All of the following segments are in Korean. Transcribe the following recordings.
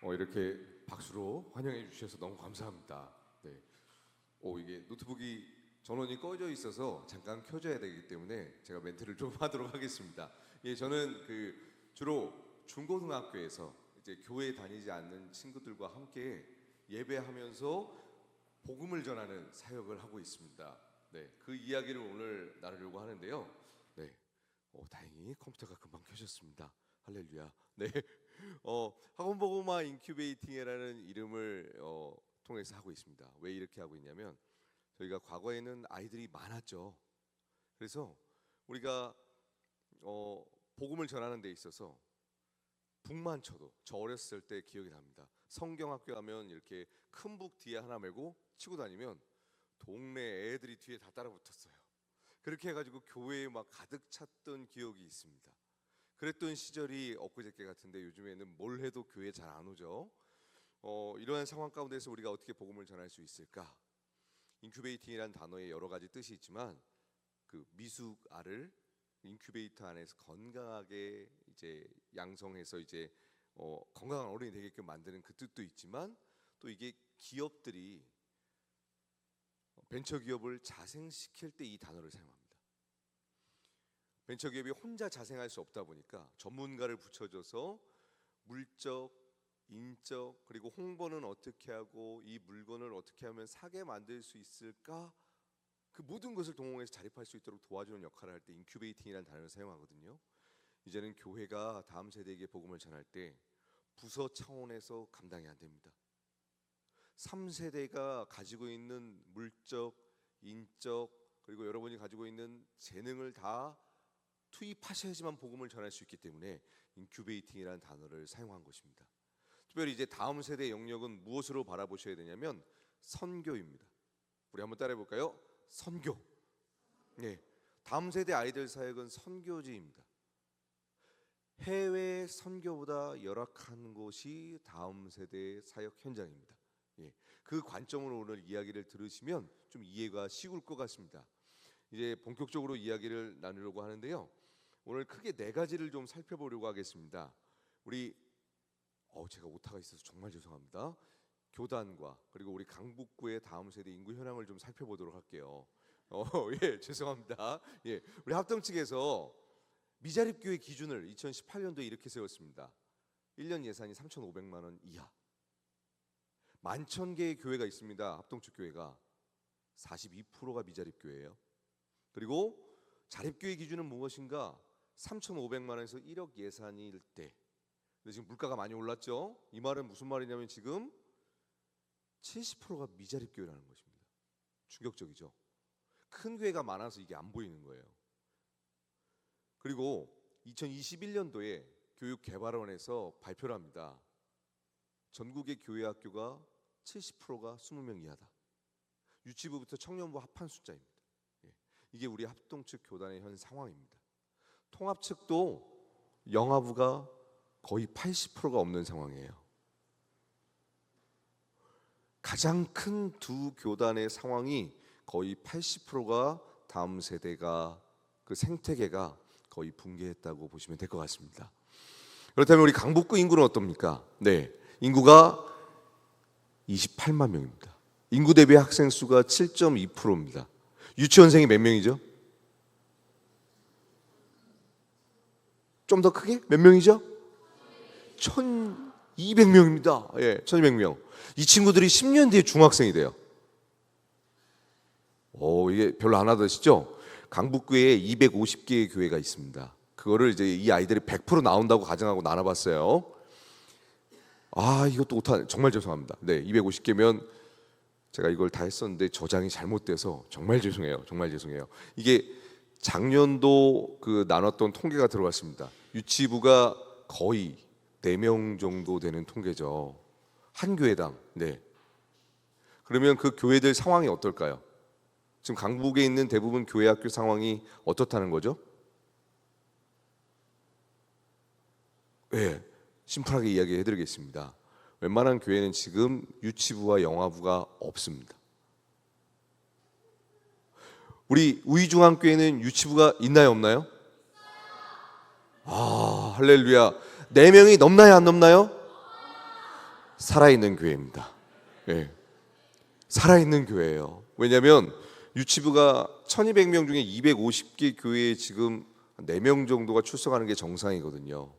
이렇게 박수로 환영해 주셔서 너무 감사합니다. 네. 이게 노트북이 전원이 꺼져 있어서 잠깐 켜져야 되기 때문에 제가 멘트를 좀 하도록 하겠습니다. 예, 저는 주로 중고등학교에서 이제 교회 다니지 않는 친구들과 함께 예배하면서 복음을 전하는 사역을 하고 있습니다. 네, 그 이야기를 오늘 나누려고 하는데요. 네, 다행히 컴퓨터가 금방 켜졌습니다. 할렐루야. 네, 학원복음화 인큐베이팅이라는 이름을 통해서 하고 있습니다. 왜 이렇게 하고 있냐면 저희가 과거에는 아이들이 많았죠. 그래서 우리가 복음을 전하는 데 있어서 북만 쳐도 저 어렸을 때 기억이 납니다. 성경학교 가면 이렇게 큰 북 뒤에 하나 메고 치고 다니면 동네 애들이 뒤에 다 따라 붙었어요. 그렇게 해가지고 교회에 막 가득 찼던 기억이 있습니다. 그랬던 시절이 엊그저께 같은데 요즘에는 뭘 해도 교회 잘 안 오죠. 이러한 상황 가운데서 우리가 어떻게 복음을 전할 수 있을까? 인큐베이팅이라는 단어에 여러 가지 뜻이 있지만 그 미숙아를 인큐베이터 안에서 건강하게 이제 양성해서 이제 건강한 어른이 되게끔 만드는 그 뜻도 있지만 또 이게 기업들이 벤처기업을 자생시킬 때 이 단어를 사용합니다. 벤처기업이 혼자 자생할 수 없다 보니까 전문가를 붙여줘서 물적, 인적 그리고 홍보는 어떻게 하고 이 물건을 어떻게 하면 사게 만들 수 있을까? 그 모든 것을 동원해서 자립할 수 있도록 도와주는 역할을 할 때 인큐베이팅이라는 단어를 사용하거든요. 이제는 교회가 다음 세대에게 복음을 전할 때 부서 차원에서 감당이 안 됩니다. 3세대가 가지고 있는 물적, 인적 그리고 여러분이 가지고 있는 재능을 다 투입하셔야지만 복음을 전할 수 있기 때문에 인큐베이팅이라는 단어를 사용한 것입니다. 특별히 이제 다음 세대 영역은 무엇으로 바라보셔야 되냐면 선교입니다. 우리 한번 따라해 볼까요? 선교. 네, 다음 세대 아이들 사역은 선교지입니다. 해외 선교보다 열악한 곳이 다음 세대의 사역 현장입니다. 예, 그 관점으로 오늘 이야기를 들으시면 좀 이해가 쉬울 것 같습니다. 이제 본격적으로 이야기를 나누려고 하는데요. 오늘 크게 네 가지를 좀 살펴보려고 하겠습니다. 우리 제가 오타가 있어서 정말 죄송합니다. 교단과 그리고 우리 강북구의 다음 세대 인구 현황을 좀 살펴보도록 할게요. 예, 죄송합니다. 예, 우리 합동 측에서 미자립교회 기준을 2018년도에 이렇게 세웠습니다. 1년 예산이 3,500만 원 이하. 11,000개의 교회가 있습니다. 합동측 교회가 42%가 미자립교회예요. 그리고 자립교회 기준은 무엇인가? 3,500만 원에서 1억 예산일 때. 근데 지금 물가가 많이 올랐죠? 이 말은 무슨 말이냐면 지금 70%가 미자립교회라는 것입니다. 충격적이죠? 큰 교회가 많아서 이게 안 보이는 거예요. 그리고 2021년도에 교육개발원에서 발표를 합니다. 전국의 교회 학교가 70%가 20명 이하다. 유치부부터 청년부 합한 숫자입니다. 예, 이게 우리 합동측 교단의 현 상황입니다. 통합측도 영아부가 거의 80%가 없는 상황이에요. 가장 큰 두 교단의 상황이 거의 80%가 다음 세대가 그 생태계가 거의 붕괴했다고 보시면 될 것 같습니다. 그렇다면 우리 강북구 인구는 어떻습니까? 네, 인구가 28만 명입니다. 인구 대비 학생 수가 7.2%입니다. 유치원생이 몇 명이죠? 좀 더 크게? 몇 명이죠? 1,200명입니다. 예, 1,200명. 이 친구들이 10년 뒤에 중학생이 돼요. 이게 별로 안 하시죠? 강북구에 250개의 교회가 있습니다. 그거를 이제 이 아이들이 100% 나온다고 가정하고 나눠봤어요. 이것도 오타 정말 죄송합니다. 네, 250개면 제가 이걸 다 했었는데 저장이 잘못돼서 정말 죄송해요. 정말 죄송해요. 이게 작년도 나눴던 통계가 들어왔습니다. 유치부가 거의 4명 정도 되는 통계죠. 한 교회당. 네. 그러면 그 교회들 상황이 어떨까요? 지금 강북에 있는 대부분 교회 학교 상황이 어떻다는 거죠? 네, 심플하게 이야기해 드리겠습니다. 웬만한 교회는 지금 유치부와 영아부가 없습니다. 우리 우이중앙교회는 유치부가 있나요, 없나요? 할렐루야. 4명이 넘나요, 안 넘나요? 살아있는 교회입니다. 예. 살아있는 교회예요. 왜냐하면 유치부가 1200명 중에 250개 교회에 지금 4명 정도가 출석하는 게 정상이거든요.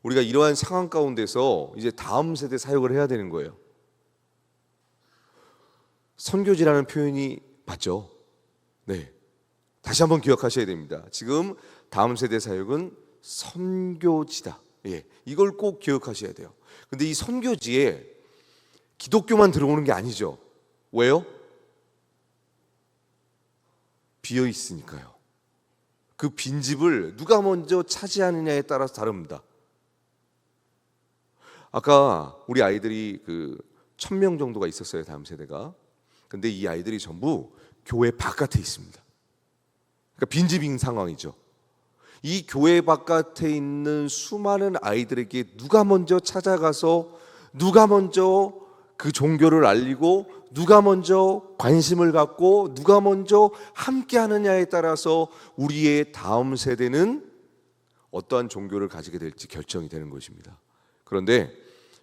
우리가 이러한 상황 가운데서 이제 다음 세대 사역을 해야 되는 거예요. 선교지라는 표현이 맞죠? 네. 다시 한번 기억하셔야 됩니다. 지금 다음 세대 사역은 선교지다. 예. 이걸 꼭 기억하셔야 돼요. 근데 이 선교지에 기독교만 들어오는 게 아니죠. 왜요? 비어 있으니까요. 그 빈집을 누가 먼저 차지하느냐에 따라서 다릅니다. 아까 우리 아이들이 1000명 정도가 있었어요, 다음 세대가. 근데 이 아이들이 전부 교회 바깥에 있습니다. 그러니까 빈집인 상황이죠. 이 교회 바깥에 있는 수많은 아이들에게 누가 먼저 찾아가서 누가 먼저 그 종교를 알리고 누가 먼저 관심을 갖고 누가 먼저 함께 하느냐에 따라서 우리의 다음 세대는 어떠한 종교를 가지게 될지 결정이 되는 것입니다. 그런데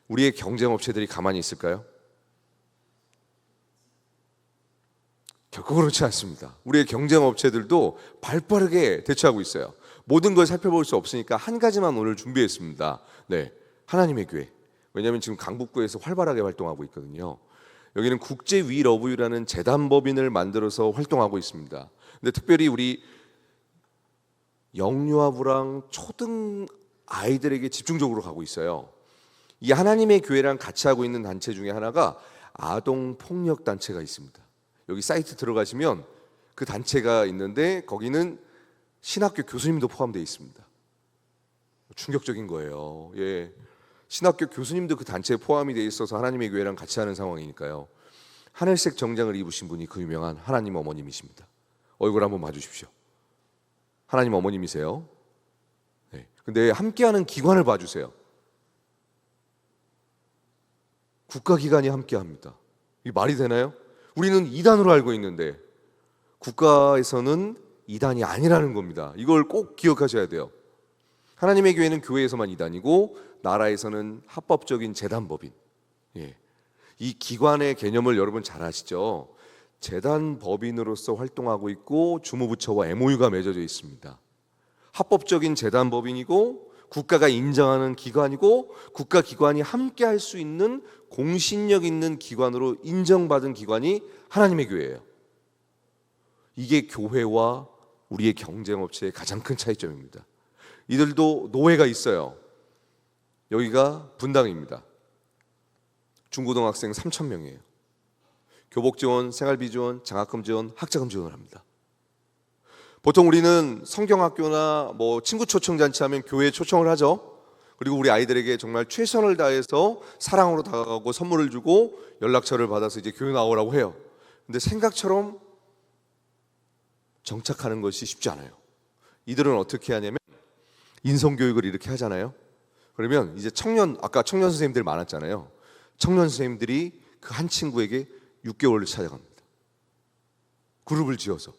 우리의 경쟁 업체들이 가만히 있을까요? 결코 그렇지 않습니다. 우리의 경쟁 업체들도 발빠르게 대처하고 있어요. 모든 걸 살펴볼 수 없으니까 한 가지만 오늘 준비했습니다. 네, 하나님의 교회. 왜냐하면 지금 강북구에서 활발하게 활동하고 있거든요. 여기는 국제 위 러브유라는 재단 법인을 만들어서 활동하고 있습니다. 근데 특별히 우리 영유아부랑 초등 아이들에게 집중적으로 가고 있어요. 이 하나님의 교회랑 같이 하고 있는 단체 중에 하나가 아동 폭력 단체가 있습니다. 여기 사이트 들어가시면 그 단체가 있는데 거기는 신학교 교수님도 포함되어 있습니다. 충격적인 거예요. 예. 신학교 교수님도 그 단체에 포함이 되어 있어서 하나님의 교회랑 같이 하는 상황이니까요. 하늘색 정장을 입으신 분이 그 유명한 하나님 어머님이십니다. 얼굴 한번 봐주십시오. 하나님 어머님이세요. 네. 근데 함께하는 기관을 봐주세요. 국가기관이 함께합니다. 이게 말이 되나요? 우리는 이단으로 알고 있는데 국가에서는 이단이 아니라는 겁니다. 이걸 꼭 기억하셔야 돼요. 하나님의 교회는 교회에서만 이단이고 나라에서는 합법적인 재단법인. 예. 이 기관의 개념을 여러분 잘 아시죠? 재단법인으로서 활동하고 있고 주무부처와 MOU가 맺어져 있습니다. 합법적인 재단법인이고 국가가 인정하는 기관이고 국가기관이 함께 할 수 있는 공신력 있는 기관으로 인정받은 기관이 하나님의 교회예요. 이게 교회와 우리의 경쟁업체의 가장 큰 차이점입니다. 이들도 노회가 있어요. 여기가 분당입니다. 중고등학생 3,000명이에요. 교복 지원, 생활비 지원, 장학금 지원, 학자금 지원을 합니다. 보통 우리는 성경학교나 친구 초청 잔치 하면 교회에 초청을 하죠. 그리고 우리 아이들에게 정말 최선을 다해서 사랑으로 다가가고 선물을 주고 연락처를 받아서 이제 교회 나오라고 해요. 근데 생각처럼 정착하는 것이 쉽지 않아요. 이들은 어떻게 하냐면 인성교육을 이렇게 하잖아요. 그러면 이제 아까 청년 선생님들 많았잖아요. 청년 선생님들이 그 한 친구에게 6개월을 찾아갑니다. 그룹을 지어서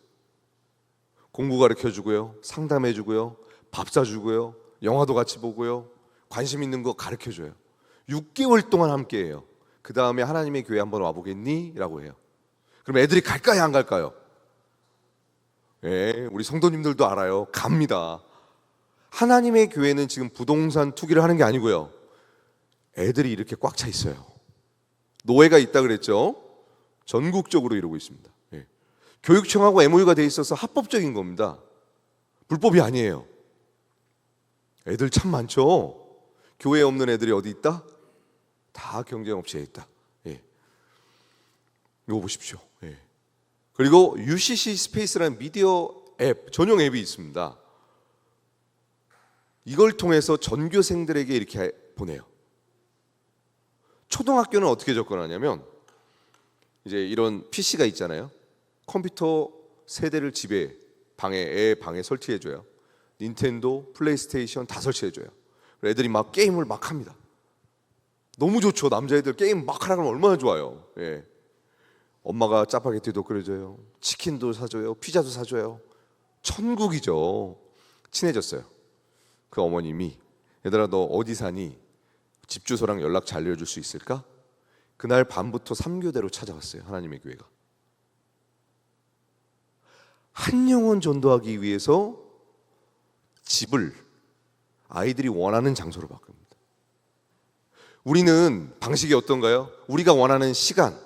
공부 가르쳐주고요, 상담해주고요, 밥 사주고요, 영화도 같이 보고요, 관심 있는 거 가르쳐줘요. 6개월 동안 함께해요. 그 다음에 하나님의 교회 한번 와보겠니? 라고 해요. 그럼 애들이 갈까요, 안 갈까요? 예, 우리 성도님들도 알아요. 갑니다. 하나님의 교회는 지금 부동산 투기를 하는 게 아니고요. 애들이 이렇게 꽉 차 있어요. 노예가 있다 그랬죠? 전국적으로 이루고 있습니다. 예. 교육청하고 MOU가 돼 있어서 합법적인 겁니다. 불법이 아니에요. 애들 참 많죠? 교회에 없는 애들이 어디 있다? 다 경쟁업체에 있다. 예. 이거 보십시오. 예. 그리고 UCC 스페이스라는 미디어 앱, 전용 앱이 있습니다. 이걸 통해서 전교생들에게 이렇게 보내요. 초등학교는 어떻게 접근하냐면 이제 이런 PC가 있잖아요. 컴퓨터 세대를 집에 애 방에 설치해줘요. 닌텐도, 플레이스테이션 다 설치해줘요. 애들이 막 게임을 막 합니다. 너무 좋죠. 남자애들 게임 막 하라 그러면 얼마나 좋아요. 예. 엄마가 짜파게티도 끓여줘요. 치킨도 사줘요. 피자도 사줘요. 천국이죠. 친해졌어요. 그 어머님이 얘들아 너 어디 사니? 집 주소랑 연락처 알려줄 수 있을까? 그날 밤부터 3교대로 찾아왔어요. 하나님의 교회가. 한 영혼 전도하기 위해서 집을 아이들이 원하는 장소로 바꿉니다. 우리는 방식이 어떤가요? 우리가 원하는 시간,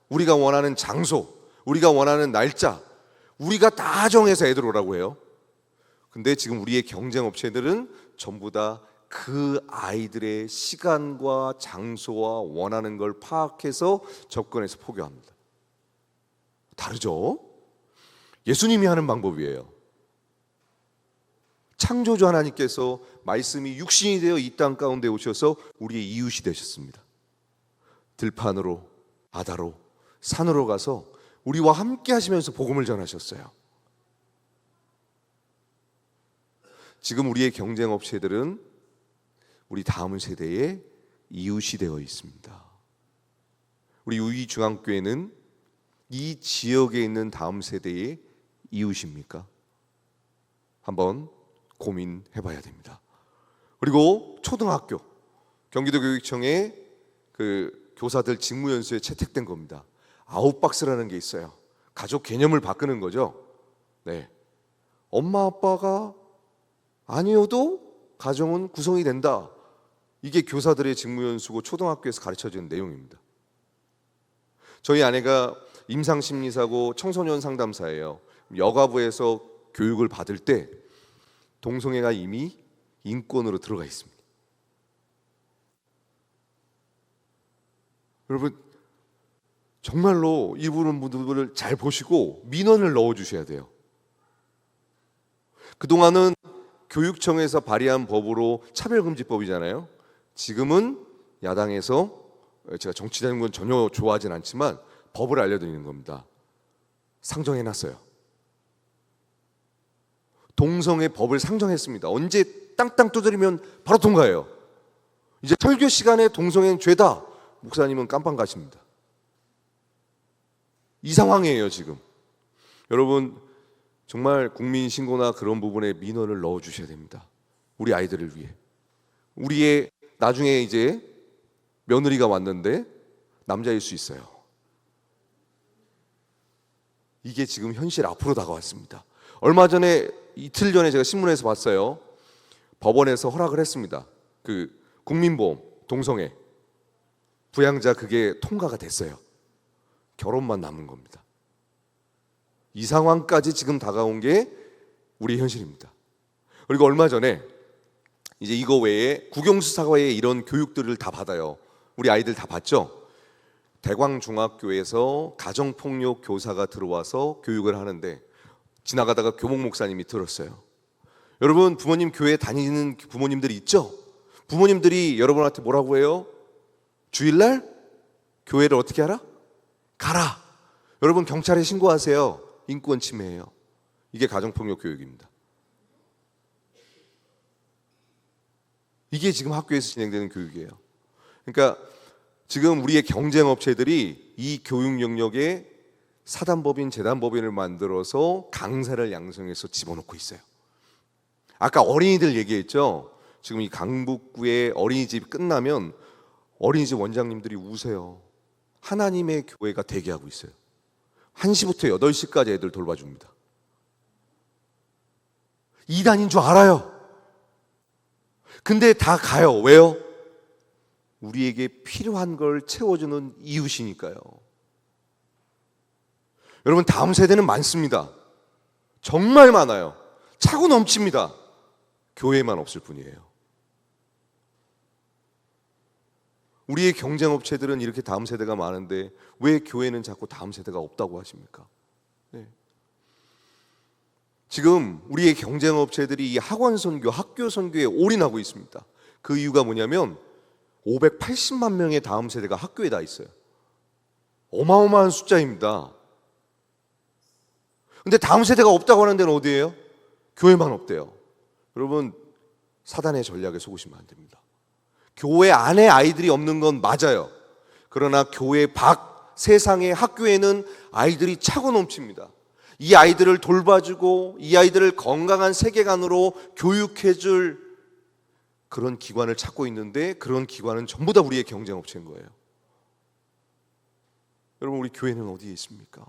우리가 원하는 장소, 우리가 원하는 날짜, 우리가 다 정해서 애들 오라고 해요. 근데 지금 우리의 경쟁 업체들은 전부 다 그 아이들의 시간과 장소와 원하는 걸 파악해서 접근해서 포교합니다. 다르죠? 예수님이 하는 방법이에요. 창조주 하나님께서 말씀이 육신이 되어 이 땅 가운데 오셔서 우리의 이웃이 되셨습니다. 들판으로, 바다로, 산으로 가서 우리와 함께 하시면서 복음을 전하셨어요. 지금 우리의 경쟁 업체들은 우리 다음 세대의 이웃이 되어 있습니다. 우리 우이중앙교회는 이 지역에 있는 다음 세대의 이웃입니까? 한번 고민해 봐야 됩니다. 그리고 초등학교, 경기도교육청의 그 교사들 직무연수에 채택된 겁니다. 아웃박스라는 게 있어요. 가족 개념을 바꾸는 거죠. 네. 엄마 아빠가 아니어도 가정은 구성이 된다. 이게 교사들의 직무연수고 초등학교에서 가르쳐지는 내용입니다. 저희 아내가 임상심리사고 청소년 상담사예요. 여가부에서 교육을 받을 때 동성애가 이미 인권으로 들어가 있습니다. 여러분 정말로 이분은 분들을 잘 보시고 민원을 넣어주셔야 돼요. 그동안은 교육청에서 발의한 법으로 차별금지법이잖아요. 지금은 야당에서, 제가 정치되는 건 전혀 좋아하진 않지만 법을 알려드리는 겁니다. 상정해놨어요. 동성애 법을 상정했습니다. 언제 땅땅 두드리면 바로 통과해요. 이제 설교 시간에 동성애는 죄다. 목사님은 깜빵 가십니다. 이 상황이에요 지금. 여러분 정말 국민신고나 그런 부분에 민원을 넣어주셔야 됩니다. 우리 아이들을 위해. 우리의 나중에 이제 며느리가 왔는데 남자일 수 있어요. 이게 지금 현실 앞으로 다가왔습니다. 얼마 전에 이틀 전에 제가 신문에서 봤어요. 법원에서 허락을 했습니다. 그 국민보험 동성애 부양자 그게 통과가 됐어요. 결혼만 남은 겁니다. 이 상황까지 지금 다가온 게 우리의 현실입니다. 그리고 얼마 전에 이제 이거 외에 국영수사과에 이런 교육들을 다 받아요. 우리 아이들 다 봤죠? 대광중학교에서 가정폭력 교사가 들어와서 교육을 하는데 지나가다가 교목 목사님이 들었어요. 여러분 부모님 교회 다니는 부모님들이 있죠? 부모님들이 여러분한테 뭐라고 해요? 주일날 교회를 어떻게 하라? 가라. 여러분 경찰에 신고하세요. 인권 침해예요. 이게 가정폭력 교육입니다. 이게 지금 학교에서 진행되는 교육이에요. 그러니까 지금 우리의 경쟁 업체들이 이 교육 영역에 사단법인, 재단법인을 만들어서 강사를 양성해서 집어넣고 있어요. 아까 어린이들 얘기했죠. 지금 이 강북구의 어린이집 끝나면 어린이집 원장님들이 우세요. 하나님의 교회가 대기하고 있어요. 1시부터 8시까지 애들 돌봐줍니다. 이단인 줄 알아요. 근데 다 가요. 왜요? 우리에게 필요한 걸 채워주는 이웃이니까요. 여러분 다음 세대는 많습니다. 정말 많아요. 차고 넘칩니다. 교회만 없을 뿐이에요. 우리의 경쟁업체들은 이렇게 다음 세대가 많은데 왜 교회는 자꾸 다음 세대가 없다고 하십니까? 네. 지금 우리의 경쟁업체들이 이 학원 선교, 학교 선교에 올인하고 있습니다. 그 이유가 뭐냐면 580만 명의 다음 세대가 학교에 다 있어요. 어마어마한 숫자입니다. 근데 다음 세대가 없다고 하는 데는 어디예요? 교회만 없대요. 여러분 사단의 전략에 속으시면 안 됩니다. 교회 안에 아이들이 없는 건 맞아요. 그러나 교회 밖 세상의 학교에는 아이들이 차고 넘칩니다. 이 아이들을 돌봐주고 이 아이들을 건강한 세계관으로 교육해줄 그런 기관을 찾고 있는데 그런 기관은 전부 다 우리의 경쟁업체인 거예요. 여러분, 우리 교회는 어디에 있습니까?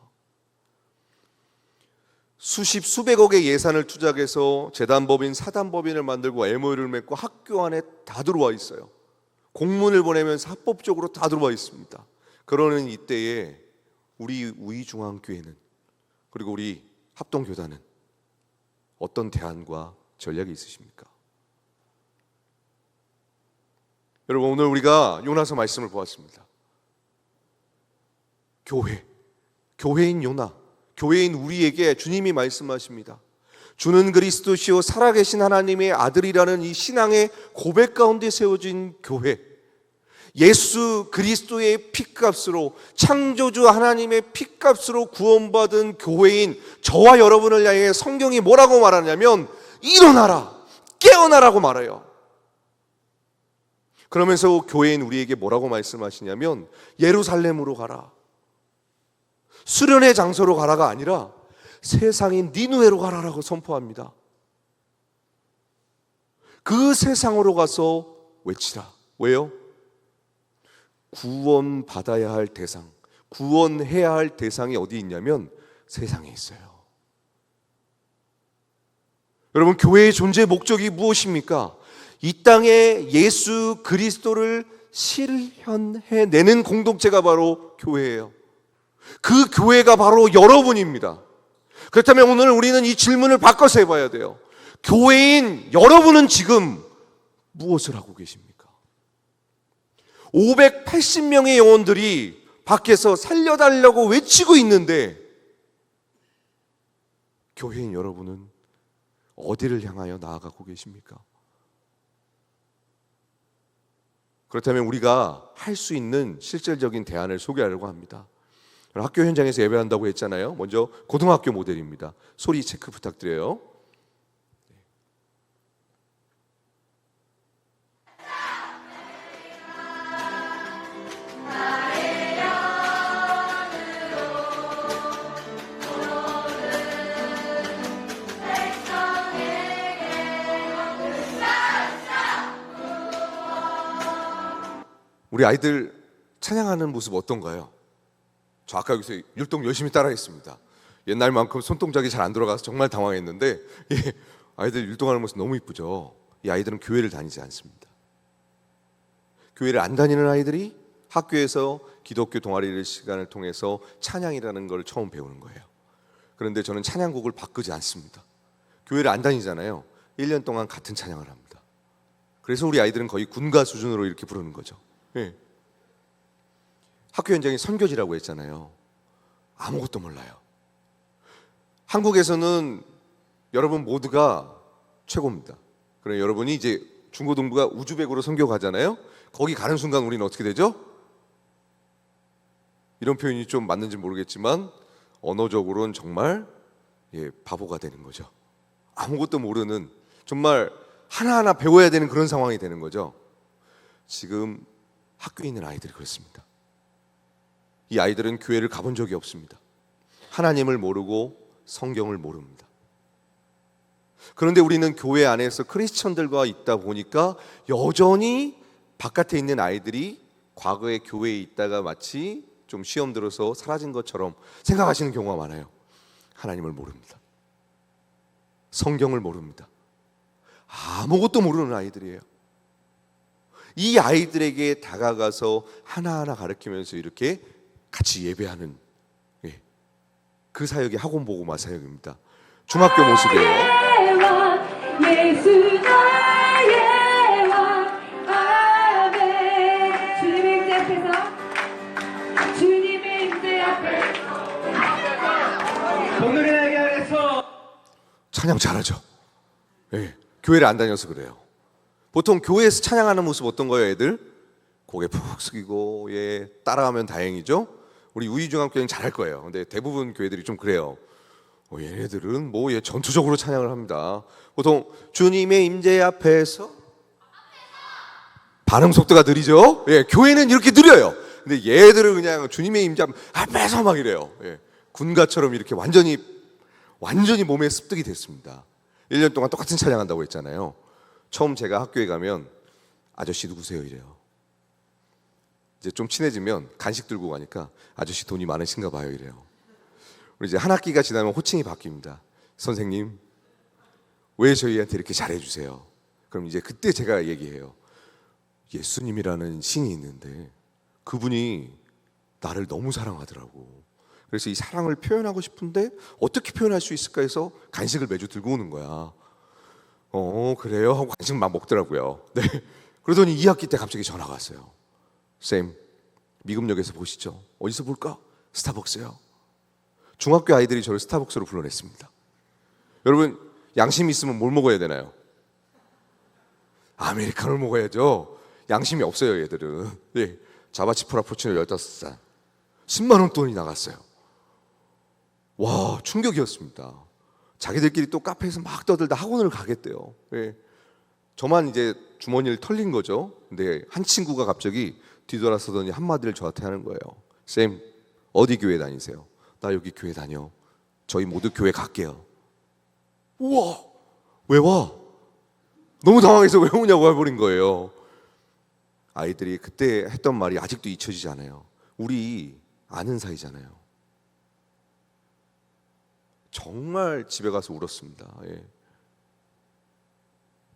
수십 수백억의 예산을 투자해서 재단법인 사단법인을 만들고 MOU를 맺고 학교 안에 다 들어와 있어요. 공문을 보내면서 합법적으로 다 들어와 있습니다. 그러는 이때에 우리 우이중앙교회는, 그리고 우리 합동교단은 어떤 대안과 전략이 있으십니까? 여러분, 오늘 우리가 요나서 말씀을 보았습니다. 교회인 요나, 교회인 우리에게 주님이 말씀하십니다. 주는 그리스도시요 살아계신 하나님의 아들이라는 이 신앙의 고백 가운데 세워진 교회, 예수 그리스도의 피값으로, 창조주 하나님의 피값으로 구원받은 교회인 저와 여러분을 향해 성경이 뭐라고 말하냐면 일어나라, 깨어나라고 말해요. 그러면서 교회인 우리에게 뭐라고 말씀하시냐면 예루살렘으로 가라, 수련의 장소로 가라가 아니라 세상인 니느웨로 가라라고 선포합니다. 그 세상으로 가서 외치라. 왜요? 구원받아야 할 대상, 구원해야 할 대상이 어디 있냐면 세상에 있어요. 여러분, 교회의 존재 목적이 무엇입니까? 이 땅에 예수 그리스도를 실현해내는 공동체가 바로 교회예요. 그 교회가 바로 여러분입니다. 그렇다면 오늘 우리는 이 질문을 바꿔서 해봐야 돼요. 교회인 여러분은 지금 무엇을 하고 계십니까? 580명의 영혼들이 밖에서 살려달라고 외치고 있는데 교회인 여러분은 어디를 향하여 나아가고 계십니까? 그렇다면 우리가 할 수 있는 실질적인 대안을 소개하려고 합니다. 학교 현장에서 예배한다고 했잖아요. 먼저 고등학교 모델입니다. 소리 체크 부탁드려요. 우리 아이들 찬양하는 모습 어떤가요? 저 아까 여기서 율동 열심히 따라했습니다. 옛날만큼 손동작이 잘 안 들어가서 정말 당황했는데, 아이들 율동하는 모습 너무 이쁘죠. 이 아이들은 교회를 다니지 않습니다. 교회를 안 다니는 아이들이 학교에서 기독교 동아리 시간을 통해서 찬양이라는 걸 처음 배우는 거예요. 그런데 저는 찬양곡을 바꾸지 않습니다. 교회를 안 다니잖아요. 1년 동안 같은 찬양을 합니다. 그래서 우리 아이들은 거의 군가 수준으로 이렇게 부르는 거죠. 학교 현장에 선교지라고 했잖아요. 아무것도 몰라요. 한국에서는 여러분 모두가 최고입니다. 그럼 여러분이 이제 중고등부가 우즈벡으로 선교 가잖아요. 거기 가는 순간 우리는 어떻게 되죠? 이런 표현이 좀 맞는지 모르겠지만 언어적으로는 정말 바보가 되는 거죠. 아무것도 모르는, 정말 하나하나 배워야 되는 그런 상황이 되는 거죠. 지금 학교에 있는 아이들이 그렇습니다. 이 아이들은 교회를 가본 적이 없습니다. 하나님을 모르고 성경을 모릅니다. 그런데 우리는 교회 안에서 크리스천들과 있다 보니까 여전히 바깥에 있는 아이들이 과거에 교회에 있다가 마치 좀 시험 들어서 사라진 것처럼 생각하시는 경우가 많아요. 하나님을 모릅니다. 성경을 모릅니다. 아무것도 모르는 아이들이에요. 이 아이들에게 다가가서 하나하나 가르치면서 이렇게 같이 예배하는 그 사역이 학원보고마 사역입니다. 중학교 모습이에요. 예수 나의 왕 아멘. 주님의 임재 앞에서, 주님의 임재 앞에서 오늘의 날개 아래서 찬양 잘하죠. 교회를 안 다녀서 그래요. 보통 교회에서 찬양하는 모습 어떤 거예요, 애들? 고개 푹 숙이고 따라하면 다행이죠. 우리 우이중앙교회는 잘할 거예요. 근데 대부분 교회들이 좀 그래요. 얘네들은 전투적으로 찬양을 합니다. 보통 주님의 임재 앞에서 반응 속도가 느리죠. 교회는 이렇게 느려요. 근데 얘들은 그냥 주님의 임재 앞에서 막 이래요. 군가처럼 이렇게 완전히 몸에 습득이 됐습니다. 1년 동안 똑같은 찬양한다고 했잖아요. 처음 제가 학교에 가면 아저씨 누구세요? 이래요. 이제 좀 친해지면 간식 들고 가니까 아저씨 돈이 많으신가 봐요. 이래요. 우리 이제 한 학기가 지나면 호칭이 바뀝니다. 선생님, 왜 저희한테 이렇게 잘해주세요? 그럼 이제 그때 제가 얘기해요. 예수님이라는 신이 있는데 그분이 나를 너무 사랑하더라고. 그래서 이 사랑을 표현하고 싶은데 어떻게 표현할 수 있을까 해서 간식을 매주 들고 오는 거야. 그래요? 하고 간식 막 먹더라고요. 네. 그러더니 2학기 때 갑자기 전화가 왔어요. 쌤, 미금역에서 보시죠. 어디서 볼까? 스타벅스요. 중학교 아이들이 저를 스타벅스로 불러냈습니다. 여러분, 양심이 있으면 뭘 먹어야 되나요? 아메리카노를 먹어야죠. 양심이 없어요, 얘들은. 네. 자바치 프라푸치노 15살 10만 원 돈이 나갔어요. 와, 충격이었습니다. 자기들끼리 또 카페에서 막 떠들다 학원을 가겠대요. 네. 저만 이제 주머니를 털린 거죠. 근데 한 친구가 갑자기 뒤돌아서더니 한마디를 저한테 하는 거예요. 쌤, 어디 교회 다니세요? 나 여기 교회 다녀. 저희 모두 교회 갈게요. 우와, 왜 와? 너무 당황해서 왜 오냐고 해버린 거예요. 아이들이 그때 했던 말이 아직도 잊혀지지 않아요. 우리 아는 사이잖아요. 정말 집에 가서 울었습니다. 예.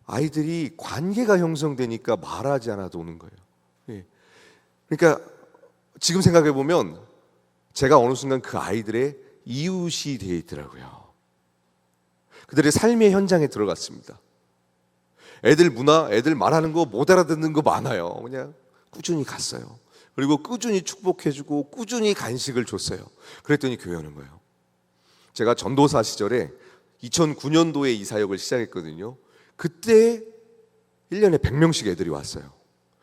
아이들이 관계가 형성되니까 말하지 않아도 오는 거예요. 예. 그러니까 지금 생각해 보면 제가 어느 순간 그 아이들의 이웃이 되어 있더라고요. 그들의 삶의 현장에 들어갔습니다. 애들 문화, 애들 말하는 거 못 알아듣는 거 많아요. 그냥 꾸준히 갔어요. 그리고 꾸준히 축복해주고 꾸준히 간식을 줬어요. 그랬더니 교회 오는 거예요. 제가 전도사 시절에 2009년도에 이 사역을 시작했거든요. 그때 1년에 100명씩 애들이 왔어요.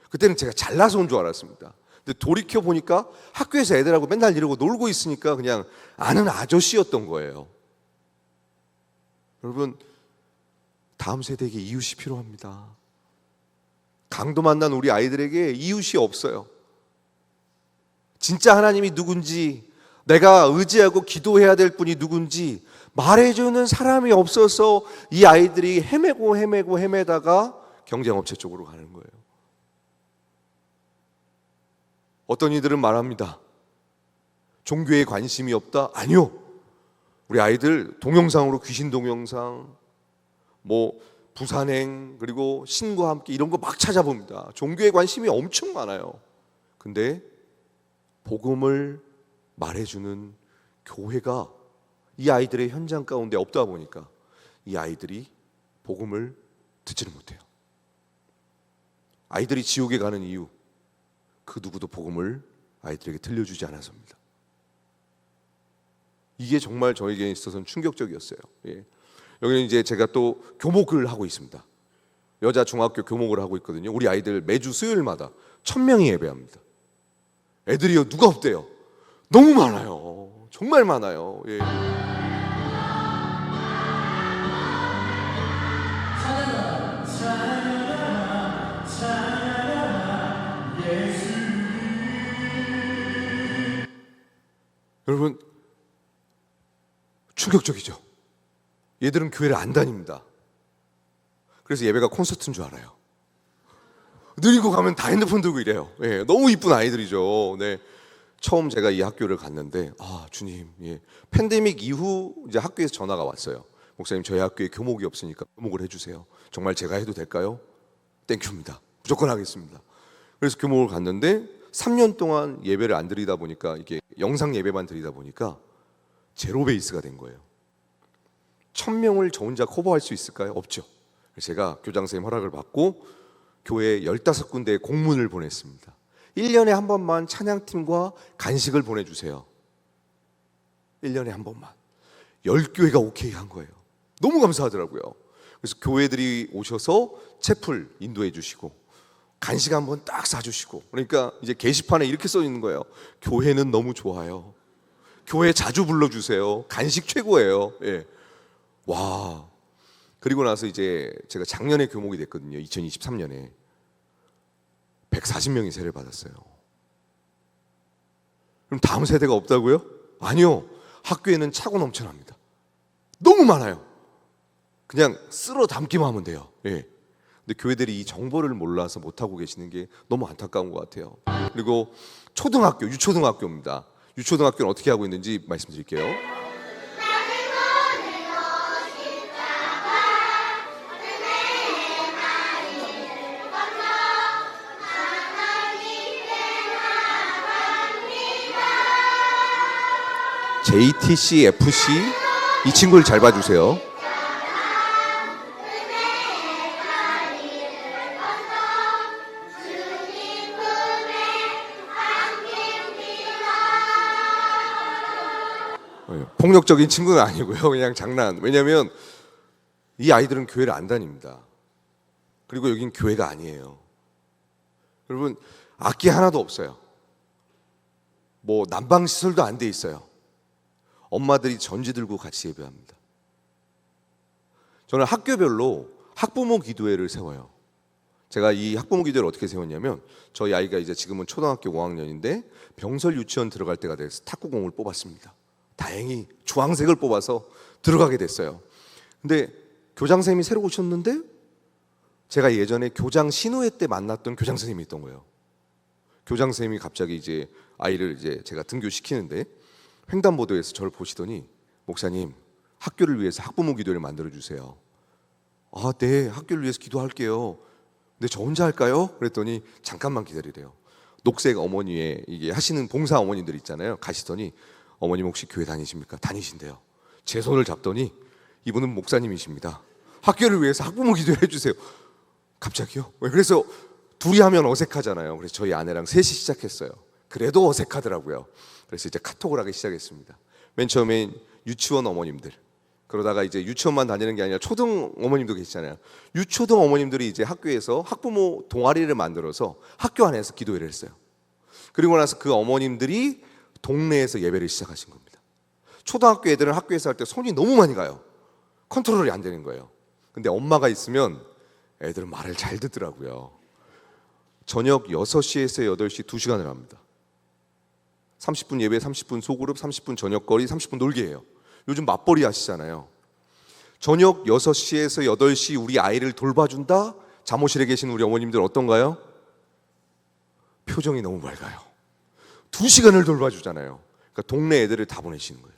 그때는 제가 잘나서 온 줄 알았습니다. 근데 돌이켜 보니까 학교에서 애들하고 맨날 이러고 놀고 있으니까 그냥 아는 아저씨였던 거예요. 여러분, 다음 세대에게 이웃이 필요합니다. 강도 만난 우리 아이들에게 이웃이 없어요. 진짜 하나님이 누군지, 내가 의지하고 기도해야 될 분이 누군지 말해주는 사람이 없어서 이 아이들이 헤매다가 경쟁업체 쪽으로 가는 거예요. 어떤 이들은 말합니다. 종교에 관심이 없다? 아니요. 우리 아이들 동영상으로 귀신 동영상, 부산행, 그리고 신과 함께 이런 거 막 찾아봅니다. 종교에 관심이 엄청 많아요. 근데 복음을 말해주는 교회가 이 아이들의 현장 가운데 없다 보니까 이 아이들이 복음을 듣지를 못해요. 아이들이 지옥에 가는 이유, 그 누구도 복음을 아이들에게 들려주지 않아서입니다. 이게 정말 저에게 있어서는 충격적이었어요. 예. 여기는 이제 제가 또 교목을 하고 있습니다. 여자 중학교 교목을 하고 있거든요. 우리 아이들 매주 수요일마다 1000명이 예배합니다. 애들이요, 누가 없대요. 너무 많아요. 정말 많아요. 예. 여러분, 충격적이죠. 얘들은 교회를 안 다닙니다. 그래서 예배가 콘서트인 줄 알아요. 느리고 가면 다 핸드폰 들고 이래요. 예, 너무 이쁜 아이들이죠. 네. 처음 제가 이 학교를 갔는데, 주님, 예, 팬데믹 이후 이제 학교에서 전화가 왔어요. 목사님, 저희 학교에 교목이 없으니까 교목을 해주세요. 정말 제가 해도 될까요? 땡큐입니다. 무조건 하겠습니다. 그래서 교목을 갔는데 3년 동안 예배를 안 드리다 보니까, 이게 영상 예배만 드리다 보니까 제로 베이스가 된 거예요. 1000명을 저 혼자 커버할 수 있을까요? 없죠. 그래서 제가 교장 선생님 허락을 받고 교회 15군데에 공문을 보냈습니다. 1년에 한 번만 찬양팀과 간식을 보내주세요. 1년에 한 번만. 10교회가 오케이 한 거예요. 너무 감사하더라고요. 그래서 교회들이 오셔서 채플 인도해 주시고 간식 한번 딱 사주시고, 그러니까 이제 게시판에 이렇게 써 있는 거예요. 교회는 너무 좋아요. 교회 자주 불러주세요. 간식 최고예요. 예. 와. 그리고 나서 이제 제가 작년에 교목이 됐거든요. 2023년에 140명이 세례를 받았어요. 그럼 다음 세대가 없다고요? 아니요. 학교에는 차고 넘쳐납니다. 너무 많아요. 그냥 쓸어 담기만 하면 돼요. 예. 근데 교회들이 이 정보를 몰라서 못하고 계시는 게 너무 안타까운 것 같아요. 그리고 초등학교, 유초등학교입니다. 유초등학교는 어떻게 하고 있는지 말씀드릴게요. JTC, FC 이 친구를 잘 봐주세요. 폭력적인 친구는 아니고요. 그냥 장난. 왜냐하면 이 아이들은 교회를 안 다닙니다. 그리고 여긴 교회가 아니에요. 여러분, 악기 하나도 없어요. 뭐 난방 시설도 안 돼 있어요. 엄마들이 전지 들고 같이 예배합니다. 저는 학교별로 학부모 기도회를 세워요. 제가 이 학부모 기도회를 어떻게 세웠냐면, 저희 아이가 이제 지금은 초등학교 5학년인데 병설 유치원 들어갈 때가 돼서 탁구공을 뽑았습니다. 다행히 주황색을 뽑아서 들어가게 됐어요. 근데 교장 선생님이 새로 오셨는데 제가 예전에 교장 신우회 때 만났던 교장 선생님이 있던 거예요. 교장 선생님이 갑자기 이제 아이를 이제 제가 등교시키는데 횡단보도에서 저를 보시더니, 목사님, 학교를 위해서 학부모 기도회를 만들어 주세요. 아, 네, 학교를 위해서 기도할게요. 근데 저 혼자 할까요? 그랬더니 잠깐만 기다리래요. 녹색 어머니의 이게 하시는 봉사 어머님들 있잖아요. 가시더니, 어머님 혹시 교회 다니십니까? 다니신대요. 제 손을 잡더니 이분은 목사님이십니다. 학교를 위해서 학부모 기도를 해주세요. 갑자기요? 그래서 둘이 하면 어색하잖아요. 그래서 저희 아내랑 셋이 시작했어요. 그래도 어색하더라고요. 그래서 이제 카톡을 하기 시작했습니다. 맨 처음엔 유치원 어머님들, 그러다가 이제 유치원만 다니는 게 아니라 초등 어머님도 계시잖아요. 유초등 어머님들이 이제 학교에서 학부모 동아리를 만들어서 학교 안에서 기도회를 했어요. 그리고 나서 그 어머님들이 동네에서 예배를 시작하신 겁니다. 초등학교 애들은 학교에서 할 때 손이 너무 많이 가요. 컨트롤이 안 되는 거예요. 근데 엄마가 있으면 애들은 말을 잘 듣더라고요. 저녁 6시에서 8시 2시간을 합니다. 30분 예배, 30분 소그룹, 30분 저녁거리, 30분 놀기예요. 요즘 맞벌이 하시잖아요. 저녁 6시에서 8시 우리 아이를 돌봐준다? 잠옷실에 계신 우리 어머님들 어떤가요? 표정이 너무 맑아요. 2시간을 돌봐주잖아요. 그러니까 동네 애들을 다 보내시는 거예요.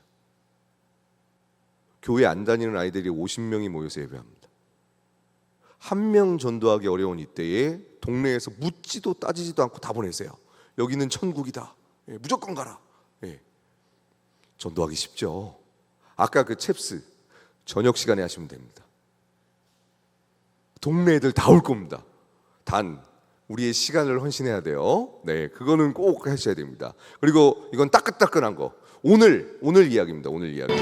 교회 안 다니는 아이들이 50명이 모여서 예배합니다. 한 명 전도하기 어려운 이때에 동네에서 묻지도 따지지도 않고 다 보내세요. 여기는 천국이다. 예, 무조건 가라. 예. 전도하기 쉽죠. 아까 그 챕스 저녁 시간에 하시면 됩니다. 동네 애들 다 올 겁니다. 단 우리의 시간을 헌신해야 돼요. 네, 그거는 꼭 하셔야 됩니다. 그리고 이건 따끈따끈한 거. 오늘 이야기입니다. 오늘 이야기.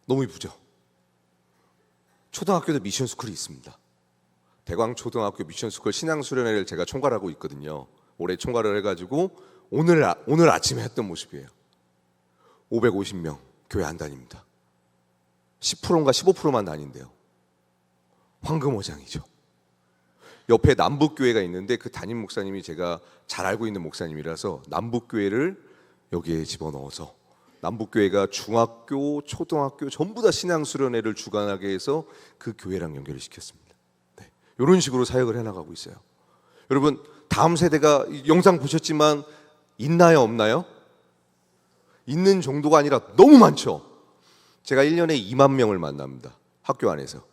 너무 이쁘죠? 초등학교도 미션 스쿨이 있습니다. 대광초등학교 미션 스쿨 신앙수련회를 제가 총괄하고 있거든요. 올해 총괄을 해가지고 오늘 아침에 했던 모습이에요. 550명 교회 안 다닙니다. 10%인가 15%만 다닌대요. 황금어장이죠. 옆에 남북교회가 있는데 그 담임 목사님이 제가 잘 알고 있는 목사님이라서 남북교회를 여기에 집어넣어서 남북교회가 중학교, 초등학교 전부 다 신앙수련회를 주관하게 해서 그 교회랑 연결을 시켰습니다. 네, 이런 식으로 사역을 해나가고 있어요. 여러분, 다음 세대가 영상 보셨지만 있나요, 없나요? 있는 정도가 아니라 너무 많죠. 제가 1년에 2만 명을 만납니다. 학교 안에서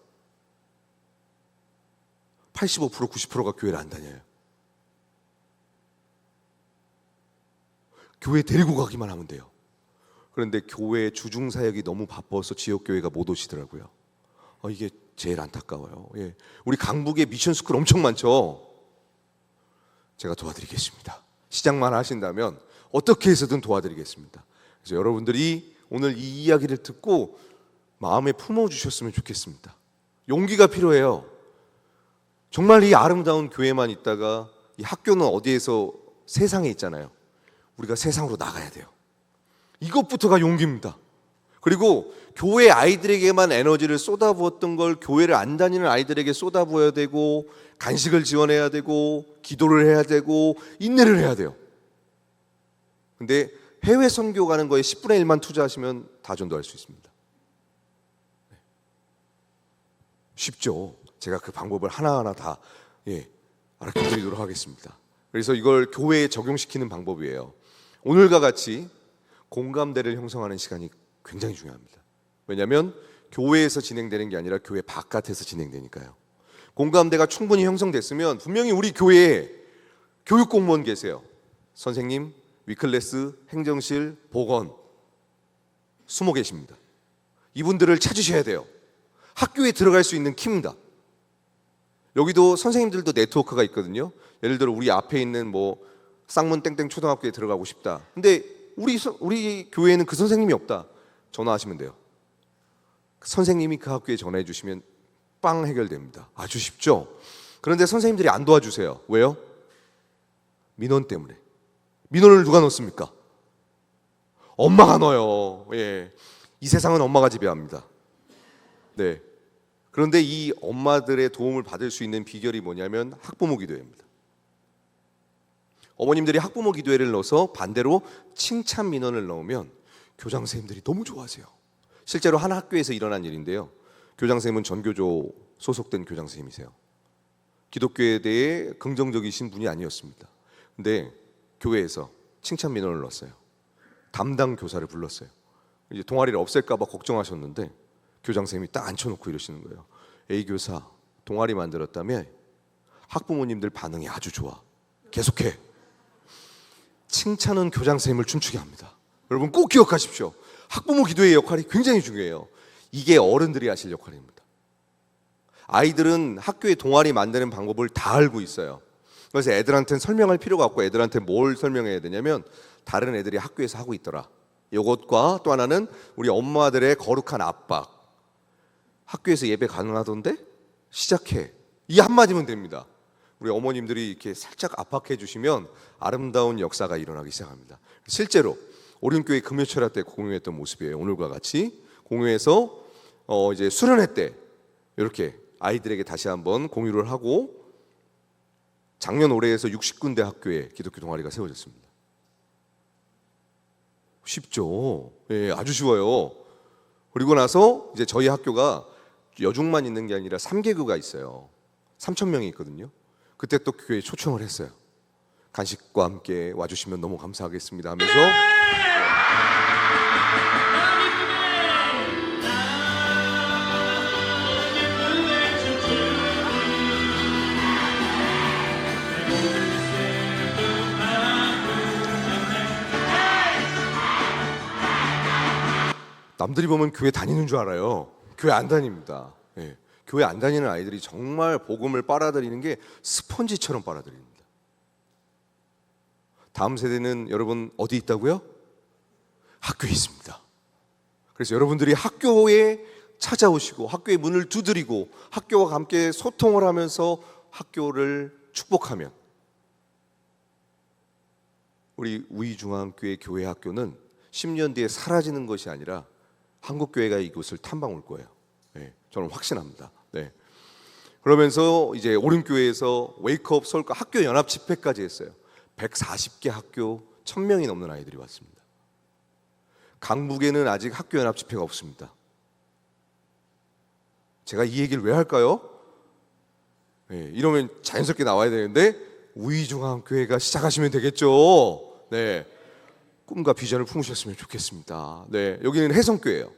85%, 90%가 교회를 안 다녀요. 교회 데리고 가기만 하면 돼요. 그런데 교회 주중사역이 너무 바빠서 지역교회가 못 오시더라고요. 이게 제일 안타까워요. 예. 우리 강북에 미션스쿨 엄청 많죠. 제가 도와드리겠습니다. 시작만 하신다면 어떻게 해서든 도와드리겠습니다. 그래서 여러분들이 오늘 이 이야기를 듣고 마음에 품어주셨으면 좋겠습니다. 용기가 필요해요. 정말 이 아름다운 교회만 있다가 이 학교는 어디에서 세상에 있잖아요. 우리가 세상으로 나가야 돼요. 이것부터가 용기입니다. 그리고 교회 아이들에게만 에너지를 쏟아부었던 걸 교회를 안 다니는 아이들에게 쏟아부어야 되고, 간식을 지원해야 되고, 기도를 해야 되고, 인내를 해야 돼요. 근데 해외 선교 가는 거에 10분의 1만 투자하시면 다 전도할 수 있습니다. 쉽죠. 제가 그 방법을 하나하나 다 알려드리도록 하겠습니다. 그래서 이걸 교회에 적용시키는 방법이에요. 오늘과 같이 공감대를 형성하는 시간이 굉장히 중요합니다. 왜냐하면 교회에서 진행되는 게 아니라 교회 바깥에서 진행되니까요. 공감대가 충분히 형성됐으면 분명히 우리 교회에 교육 공무원 계세요. 선생님, 위클래스, 행정실, 보건 숨어 계십니다. 이분들을 찾으셔야 돼요. 학교에 들어갈 수 있는 키입니다. 여기도 선생님들도 네트워크가 있거든요. 예를 들어 우리 앞에 있는 쌍문 땡땡 초등학교에 들어가고 싶다. 근데 우리 교회에는 그 선생님이 없다. 전화하시면 돼요. 선생님이 그 학교에 전화해 주시면 빵 해결됩니다. 아주 쉽죠? 그런데 선생님들이 안 도와주세요. 왜요? 민원 때문에. 민원을 누가 넣습니까? 엄마가 넣어요. 이 세상은 엄마가 지배합니다. 네. 그런데 이 엄마들의 도움을 받을 수 있는 비결이 뭐냐면 학부모 기도회입니다. 어머님들이 학부모 기도회를 넣어서 반대로 칭찬 민원을 넣으면 교장 선생님들이 너무 좋아하세요. 실제로 한 학교에서 일어난 일인데요. 교장 선생님은 전교조 소속된 교장 선생님이세요. 기독교에 대해 긍정적이신 분이 아니었습니다. 근데 교회에서 칭찬 민원을 넣었어요. 담당 교사를 불렀어요. 이제 동아리를 없앨까 봐 걱정하셨는데 교장 선생님이 딱 앉혀놓고 이러시는 거예요. A 교사 동아리 만들었다며? 학부모님들 반응이 아주 좋아. 계속해. 칭찬은 교장 선생님을 춤추게 합니다. 여러분 꼭 기억하십시오. 학부모 기도의 역할이 굉장히 중요해요. 이게 어른들이 하실 역할입니다. 아이들은 학교에 동아리 만드는 방법을 다 알고 있어요. 그래서 애들한테는 설명할 필요가 없고, 애들한테 뭘 설명해야 되냐면 다른 애들이 학교에서 하고 있더라. 이것과 또 하나는 우리 엄마들의 거룩한 압박. 학교에서 예배 가능하던데? 시작해. 이 한마디면 됩니다. 우리 어머님들이 이렇게 살짝 압박해 주시면 아름다운 역사가 일어나기 시작합니다. 실제로 오륜교회 금요철야 때 공유했던 모습이에요. 오늘과 같이 공유해서 이제 수련회 때 이렇게 아이들에게 다시 한번 공유를 하고, 작년 올해에서 60군데 학교에 기독교 동아리가 세워졌습니다. 쉽죠? 아주 쉬워요. 그리고 나서 이제 저희 학교가 여중만 있는 게 아니라 3개교가 있어요. 3,000명이 있거든요. 그때 또 교회에 초청을 했어요. 간식과 함께 와주시면 너무 감사하겠습니다 하면서 남들이 보면 교회 다니는 줄 알아요. 교회 안 다닙니다. 교회 안 다니는 아이들이 정말 복음을 빨아들이는 게 스펀지처럼 빨아들입니다. 다음 세대는 여러분 어디 있다고요? 학교에 있습니다. 그래서 여러분들이 학교에 찾아오시고 학교의 문을 두드리고 학교와 함께 소통을 하면서 학교를 축복하면 우리 우이중앙교회 교회 학교는 10년 뒤에 사라지는 것이 아니라 한국교회가 이곳을 탐방 올 거예요. 저는 확신합니다. 그러면서 이제 오륜교회에서 웨이크업 서울과 학교 연합 집회까지 했어요. 140개 학교 1,000명이 넘는 아이들이 왔습니다. 강북에는 아직 학교 연합 집회가 없습니다. 제가 이 얘기를 왜 할까요? 이러면 자연스럽게 나와야 되는데 우이중앙교회가 시작하시면 되겠죠. 꿈과 비전을 품으셨으면 좋겠습니다. 여기는 혜성교회예요.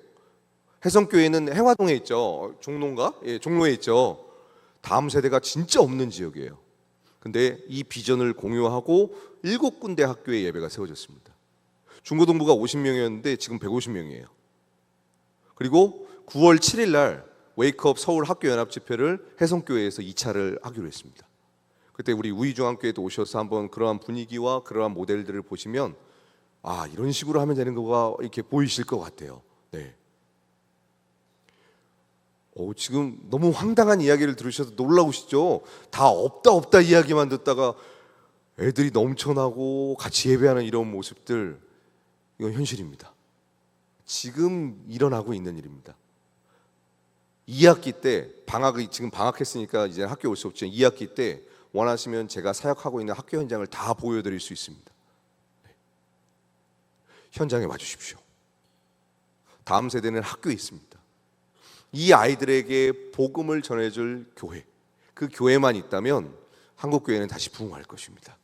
혜성교회는 해화동에 있죠. 종로인가? 종로에 있죠. 다음 세대가 진짜 없는 지역이에요. 근데 이 비전을 공유하고 7군데 학교에 예배가 세워졌습니다. 중고등부가 50명이었는데 지금 150명이에요. 그리고 9월 7일 날 웨이크업 서울 학교 연합 집회를 혜성교회에서 2차를 하기로 했습니다. 그때 우리 우이중앙교회도 오셔서 한번 그러한 분위기와 그러한 모델들을 보시면 이런 식으로 하면 되는 거가 이렇게 보이실 것 같아요. 지금 너무 황당한 이야기를 들으셔서 놀라우시죠? 다 없다 이야기만 듣다가 애들이 넘쳐나고 같이 예배하는 이런 모습들, 이건 현실입니다. 지금 일어나고 있는 일입니다. 2학기 때 지금 방학했으니까 이제 학교 올 수 없죠. 2학기 때 원하시면 제가 사역하고 있는 학교 현장을 다 보여드릴 수 있습니다. 현장에 와주십시오. 다음 세대는 학교에 있습니다. 이 아이들에게 복음을 전해줄 교회, 그 교회만 있다면 한국 교회는 다시 부흥할 것입니다.